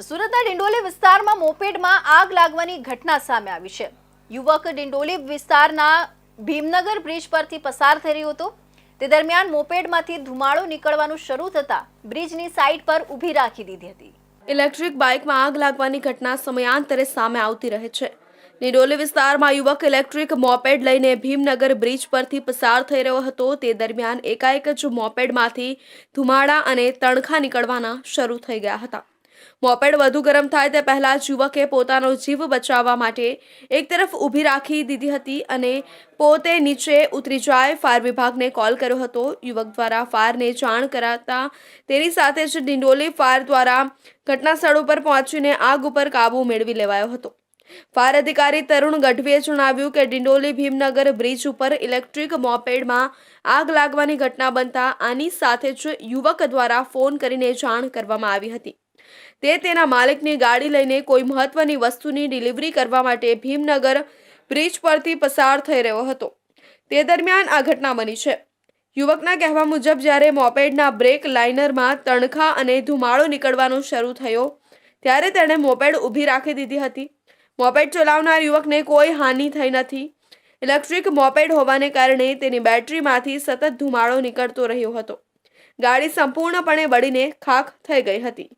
સુરતના ડિંડોલી વિસ્તારમાં મોપેડમાં આગ લાગવાની ઘટના સામે આવી છે। યુવક ડિંડોલી વિસ્તારના ભીમનગર બ્રિજ પરથી પસાર થઈ રહ્યો હતો। તે દરમિયાન મોપેડમાંથી ધુમાડો નીકળવાનું શરૂ થતા બ્રિજની સાઈડ પર ઊભી રાખી દીધી હતી। ઇલેક્ટ્રિક બાઇકમાં આગ લાગવાની ઘટના સમયાંતરે સામે આવતી રહે છે। ડિંડોલી વિસ્તારમાં યુવક ઇલેક્ટ્રિક મોપેડ લઈને ભીમનગર બ્રિજ પરથી પસાર થઈ રહ્યો હતો। તે દરમિયાન એકાએક જ મોપેડમાંથી ધુમાડા અને તણખા નીકળવાના શરૂ થઈ ગયા હતા। મોપેડ વધુ ગરમ થાય તે પહેલા જ યુવકે પોતાનો જીવ બચાવવા માટે એક તરફ ઊભી રાખી દીધી હતી અને પોતે નીચે ઉતરી જાય ફાયર વિભાગને કોલ કર્યો હતો। યુવક દ્વારા ફાયરને જાણ કરાતા તેની સાથે જ ડિંડોલી ફાયર દ્વારા ઘટના સ્થળ ઉપર પહોંચીને આગ ઉપર કાબુ મેળવી લેવાયો હતો। ફાયર અધિકારી તરુણ ગઢવીએ જણાવ્યું કે ડિંડોલી ભીમનગર બ્રિજ ઉપર ઇલેક્ટ્રિક મોપેડમાં આગ લાગવાની ઘટના બનતા આની સાથે જ યુવક દ્વારા ફોન કરીને જાણ કરવામાં આવી હતી। તે તેના માલિકની ગાડી લઈને કોઈ મહત્વની વસ્તુની ડિલિવરી કરવા માટે ભીમનગર બ્રિજ પરથી પસાર થઈ રહ્યો હતો। તે દરમિયાન આ ઘટના બની છે। યુવકના કહેવા મુજબ જ્યારે મોપેડના બ્રેક લાઇનરમાં તણખા અને ધુમાડો નીકળવાનો શરૂ થયો ત્યારે તેણે મોપેડ ઊભી રાખી દીધી હતી। મોપેડ ચલાવનાર યુવકને કોઈ હાનિ થઈ નથી। ઇલેક્ટ્રિક મોપેડ હોવાને કારણે તેની બેટરીમાંથી સતત ધુમાડો નીકળતો રહ્યો હતો। ગાડી સંપૂર્ણપણે બળીને ખાખ થઈ ગઈ હતી।